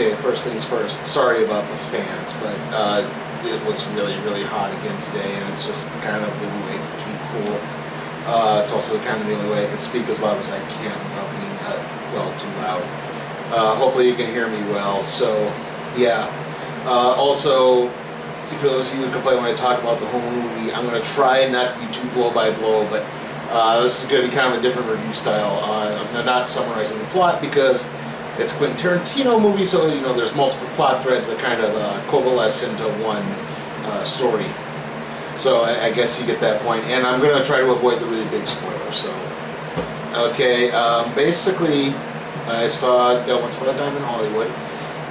Okay, first things first. Sorry about the fans, but it was really, really hot again today, and it's just kind of the only way I can keep cool. It's also kind of the only way I can speak as loud as I can without being, well, too loud. Hopefully you can hear me well. So, yeah. Also, for those of you who complain when I talk about the whole movie, I'm going to try not to be too blow by blow, but this is going to be kind of a different review style. I'm not summarizing the plot because it's a Quentin Tarantino movie, so you know there's multiple plot threads that kind of coalesce into one story. So I guess you get that point, and I'm going to try to avoid the really big spoilers. So, okay, basically, I saw Once Upon a Time in Hollywood,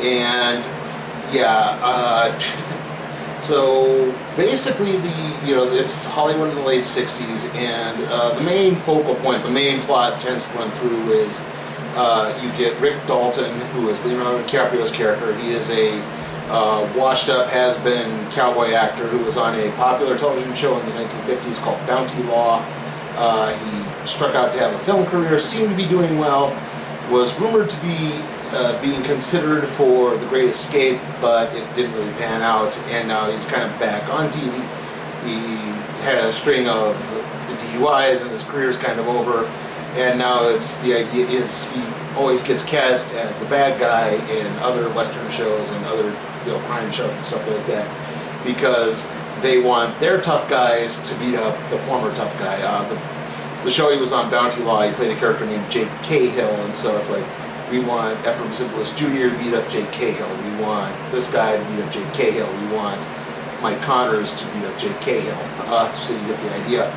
and yeah, so basically it's Hollywood in the late '60s, and the main focal point, the main plot tends to run through is you get Rick Dalton, who is Leonardo DiCaprio's character. He is a washed-up, has-been cowboy actor who was on a popular television show in the 1950s called Bounty Law. He struck out to have a film career, seemed to be doing well, was rumored to be being considered for The Great Escape, but it didn't really pan out, and now he's kind of back on TV. He had a string of DUIs, and his career's kind of over. And now the idea is he always gets cast as the bad guy in other Western shows and other crime shows and stuff like that, because they want their tough guys to beat up the former tough guy. The show he was on, Bounty Law, he played a character named Jake Cahill, and so it's like, we want Ephraim Zimbalist Jr. to beat up Jake Cahill. We want this guy to beat up Jake Cahill. We want Mike Connors to beat up Jake Cahill. So you get the idea.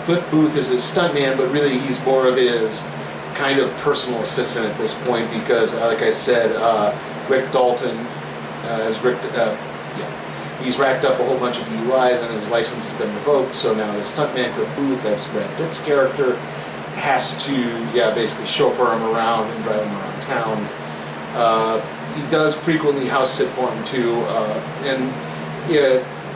Cliff Booth is his stuntman, but really he's more of his kind of personal assistant at this point because, like I said, Rick Dalton he's racked up a whole bunch of DUIs and his license has been revoked. So now his stuntman Cliff Booth, that's Brad Pitt's character, has to basically chauffeur him around and drive him around town. He does frequently house sit for him too,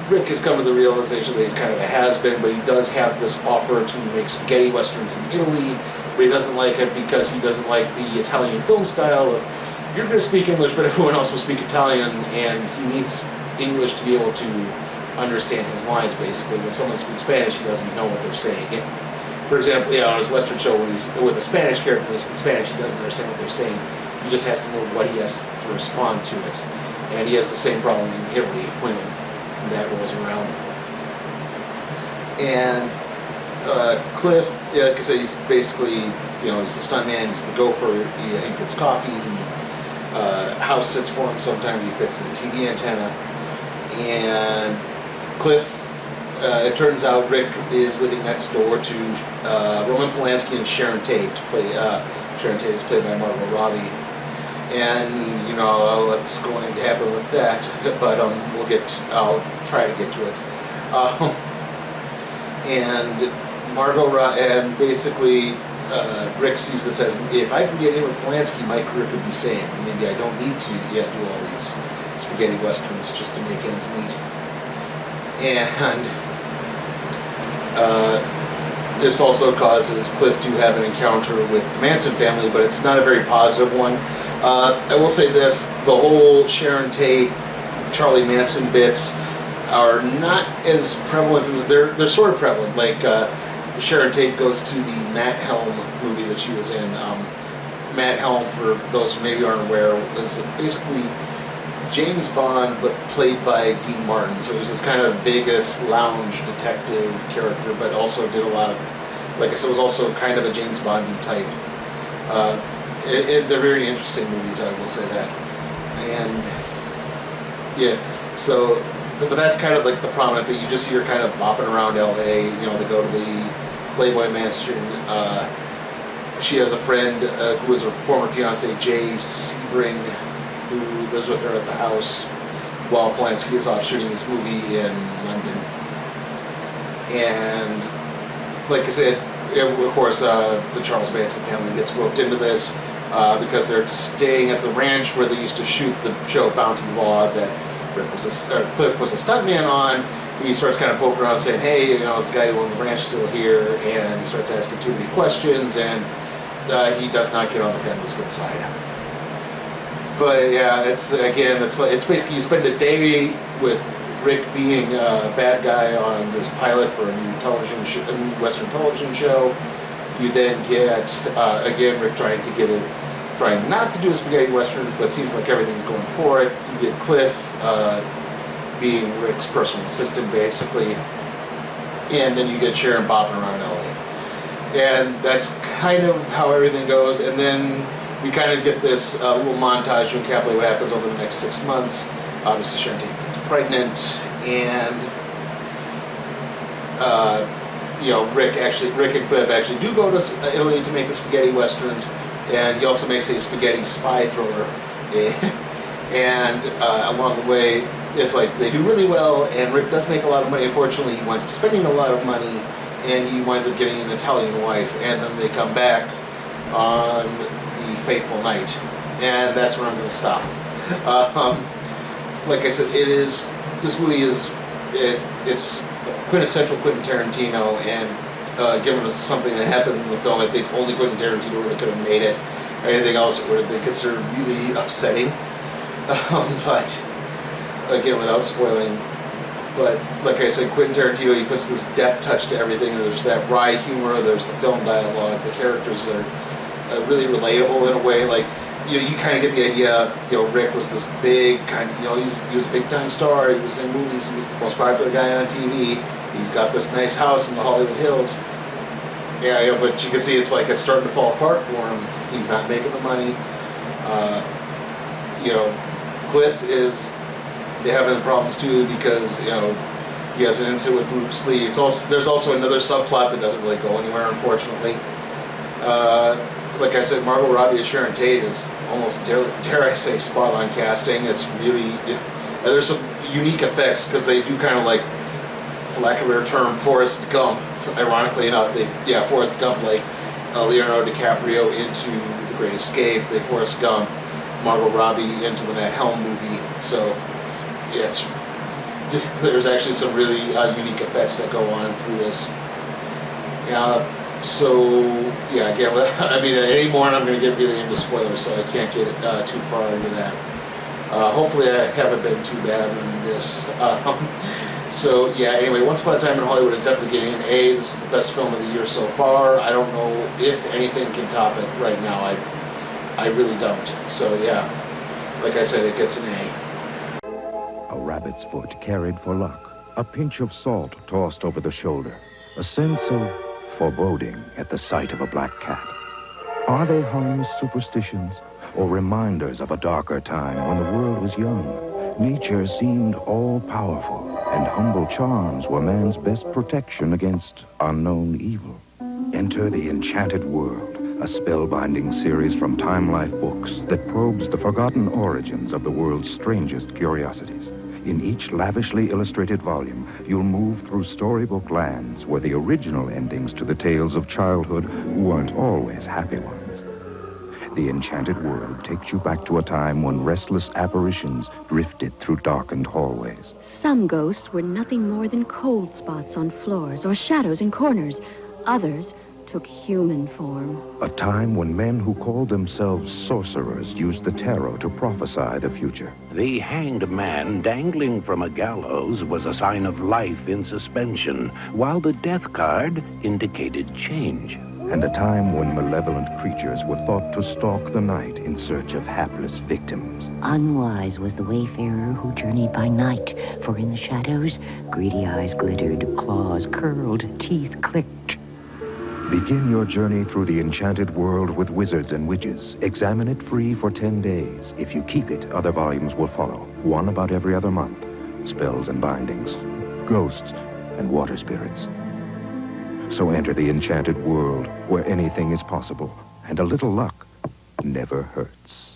Rick has come to the realization that he's kind of a has-been, but he does have this offer to make spaghetti westerns in Italy, but he doesn't like it because he doesn't like the Italian film style of, you're going to speak English, but everyone else will speak Italian, and he needs English to be able to understand his lines, basically. When someone speaks Spanish, he doesn't know what they're saying. For example, on his Western show, when he's with a Spanish character, when they speak Spanish, he doesn't understand what they're saying. He just has to know what he has to respond to it. And he has the same problem in Italy when that rolls around. And Cliff, like I said, he's basically, he's the stuntman, he's the gopher, he gets coffee, he house sits for him, sometimes he fixes the TV antenna. And Cliff, it turns out Rick is living next door to Roman Polanski and Sharon Tate. Sharon Tate is played by Margot Robbie. And, what's going to happen with that, but I'll try to get to it. And basically, Rick sees this as, if I can get in with Polanski, my career could be saved. Maybe I don't need to do all these spaghetti westerns just to make ends meet. And this also causes Cliff to have an encounter with the Manson family, but it's not a very positive one. I will say this, the whole Sharon Tate, Charlie Manson bits are not as prevalent. They're sort of prevalent. Like Sharon Tate goes to the Matt Helm movie that she was in. Matt Helm, for those who maybe aren't aware, was basically James Bond, but played by Dean Martin. So he was this kind of Vegas lounge detective character, but also did a lot of, like I said, was also kind of a James Bondy type. They're very interesting movies, I will say that. And so, but that's kind of like the prominent thing. You just see her kind of bopping around LA. They go to the Playboy Mansion. She has a friend who is her former fiance, Jay Sebring, who lives with her at the house while Polanski is off shooting his movie in London. And like I said, of course, the Charles Manson family gets roped into this because they're staying at the ranch where they used to shoot the show Bounty Law that Cliff was a stuntman on. He starts kind of poking around saying, hey, is the guy who owned the ranch still here? And he starts asking too many questions, and he does not get on the family's good side. But yeah, it's again, it's basically you spend a day with Rick being a bad guy on this pilot for a new television show, a new Western television show. You then get again Rick trying not to do spaghetti westerns, but it seems like everything's going for it. You get Cliff being Rick's personal assistant, basically, and then you get Sharon bopping around LA, and that's kind of how everything goes. And then we kind of get this little montage to encapsulate what happens over the next 6 months. Obviously, Sharon Tate gets pregnant, and Rick and Cliff actually do go to Italy to make the spaghetti westerns, and he also makes a spaghetti spy thriller. And along the way, it's like they do really well, and Rick does make a lot of money. Unfortunately, he winds up spending a lot of money, and he winds up getting an Italian wife, and then they come back on the fateful night, and that's where I'm going to stop. Like I said, this movie is it's quintessential Quentin Tarantino, and given it's something that happens in the film, I think only Quentin Tarantino really could have made it. Or anything else would have been considered really upsetting. But again, without spoiling. But like I said, Quentin Tarantino, he puts this deft touch to everything. There's that wry humor. There's the film dialogue. The characters are really relatable in a way. Like you kind of get the idea. Rick was this big kind of. He was a big time star. He was in movies. He was the most popular guy on TV. He's got this nice house in the Hollywood Hills. Yeah, but you can see it's starting to fall apart for him. He's not making the money. Cliff is having problems too because he has an incident with Bruce Lee. There's also another subplot that doesn't really go anywhere, unfortunately. Like I said, Margot Robbie as Sharon Tate is almost dare I say spot on casting. It's really there's some unique effects because they do kind of for lack of a better term, Forrest Gump. Ironically enough, Forrest Gump Leonardo DiCaprio into The Great Escape. They Forrest Gump Margot Robbie into the Matt Helm movie. So there's actually some really unique effects that go on through this. Again, anymore, and I'm going to get really into spoilers, so I can't get too far into that. Hopefully, I haven't been too bad in this. Anyway, Once Upon a Time in Hollywood is definitely getting an A. This is the best film of the year so far. I don't know if anything can top it right now. I really don't. So like I said, it gets an A. A rabbit's foot carried for luck, a pinch of salt tossed over the shoulder, a sense of foreboding at the sight of a black cat. Are they harmless superstitions or reminders of a darker time when the world was young? Nature seemed all-powerful, and humble charms were man's best protection against unknown evil. Enter the Enchanted World, a spellbinding series from Time Life Books that probes the forgotten origins of the world's strangest curiosities. In each lavishly illustrated volume, you'll move through storybook lands where the original endings to the tales of childhood weren't always happy ones. The Enchanted World takes you back to a time when restless apparitions drifted through darkened hallways. Some ghosts were nothing more than cold spots on floors or shadows in corners. Others took human form. A time when men who called themselves sorcerers used the tarot to prophesy the future. The hanged man dangling from a gallows was a sign of life in suspension, while the death card indicated change. And a time when malevolent creatures were thought to stalk the night in search of hapless victims. Unwise was the wayfarer who journeyed by night, for in the shadows, greedy eyes glittered, claws curled, teeth clicked. Begin your journey through the Enchanted World with Wizards and Witches. Examine it free for 10 days. If you keep it, other volumes will follow, one about every other month. Spells and bindings, ghosts and water spirits. So enter the Enchanted World, where anything is possible, and a little luck never hurts.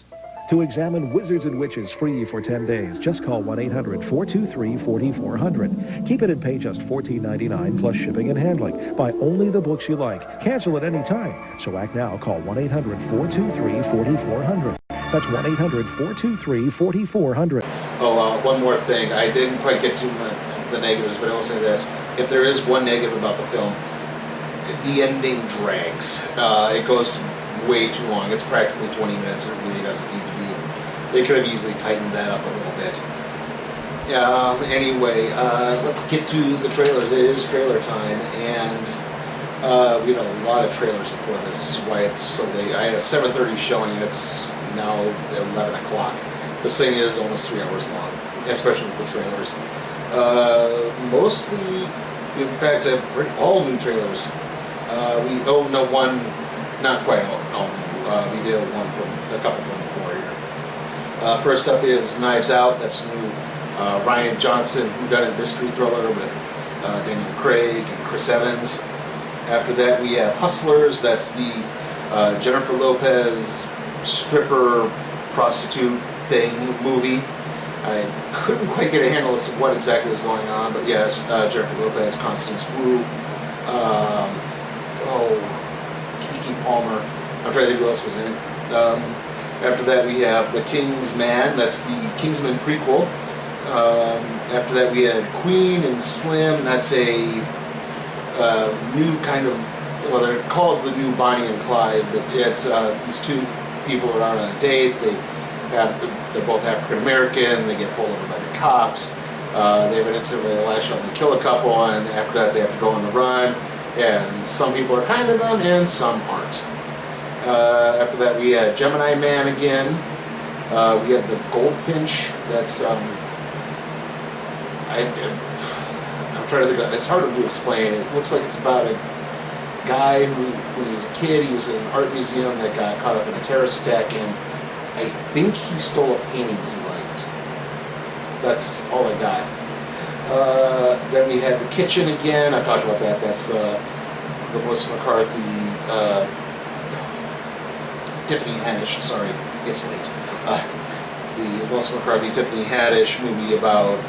To examine Wizards and Witches free for 10 days, just call 1-800-423-4400. Keep it and pay just $14.99 plus shipping and handling. Buy only the books you like. Cancel at any time. So act now. Call 1-800-423-4400. That's 1-800-423-4400. One more thing. I didn't quite get to the negatives, but I will say this. If there is one negative about the film, the ending drags. It goes way too long. It's practically 20 minutes, and it really doesn't need to be They could have easily tightened that up a little bit. Anyway, let's get to the trailers. It is trailer time, and we had a lot of trailers before this. This is why it's so late. I had a 7:30 showing, and it's now 11 o'clock. This thing is almost 3 hours long, especially with the trailers. Mostly, in fact, all new trailers. One, not quite all new. We did a couple from before here. First up is Knives Out. That's new Ryan Johnson whodunit mystery thriller with Daniel Craig and Chris Evans. After that, we have Hustlers. That's the Jennifer Lopez stripper prostitute thing movie. I couldn't quite get a handle as to what exactly was going on, but yes, Jennifer Lopez, Constance Wu, Kiki Palmer. I'm trying to think who else was in it. After that, we have The King's Man. That's the Kingsman prequel. After that, we had Queen and Slim. That's a new kind of, well, they're called the new Bonnie and Clyde, but it's these two people are out on a date. They're both African American. They get pulled over by the cops. They have an incident where they lash out and they kill a couple, and after that they have to go on the run. And some people are kind to them, and some aren't. After that, we had Gemini Man again. We had The Goldfinch. That's I'm trying to think. It's hard to explain. It looks like it's about a guy who, when he was a kid, he was in an art museum that got caught up in a terrorist attack, and I think he stole a painting he liked. That's all I got. Then we had The Kitchen again. I talked about that. That's the Melissa McCarthy, Tiffany Haddish. Sorry, it's late. The Melissa McCarthy, Tiffany Haddish movie about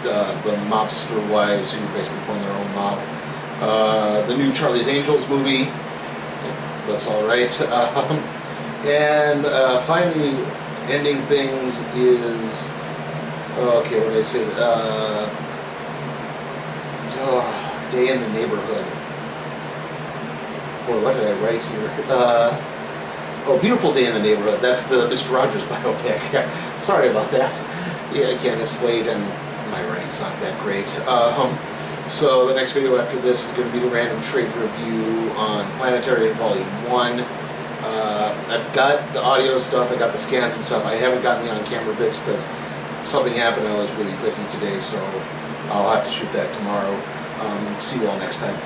the mobster wives who basically form their own mob. The new Charlie's Angels movie. Looks all right. And finally, ending things is, okay, what did I say? Day in the Neighborhood. Boy, what did I write here? Beautiful Day in the Neighborhood. That's the Mr. Rogers biopic. Sorry about that. Yeah, again, it's late and my writing's not that great. So the next video after this is going to be the random trade review on Planetary Volume 1. I've got the audio stuff, I got the scans and stuff. I haven't gotten the on-camera bits because something happened and I was really busy today, so I'll have to shoot that tomorrow. See you all next time.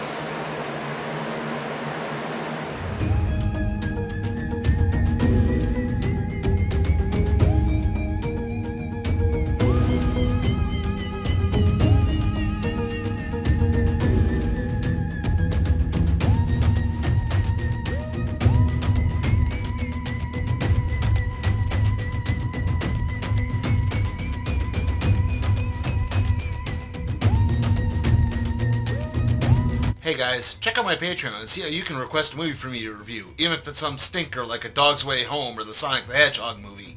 Hey guys, check out my Patreon and see how you can request a movie for me to review, even if it's some stinker like A Dog's Way Home or the Sonic the Hedgehog movie.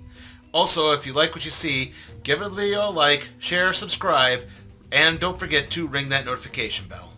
Also, if you like what you see, give the video a like, share, subscribe, and don't forget to ring that notification bell.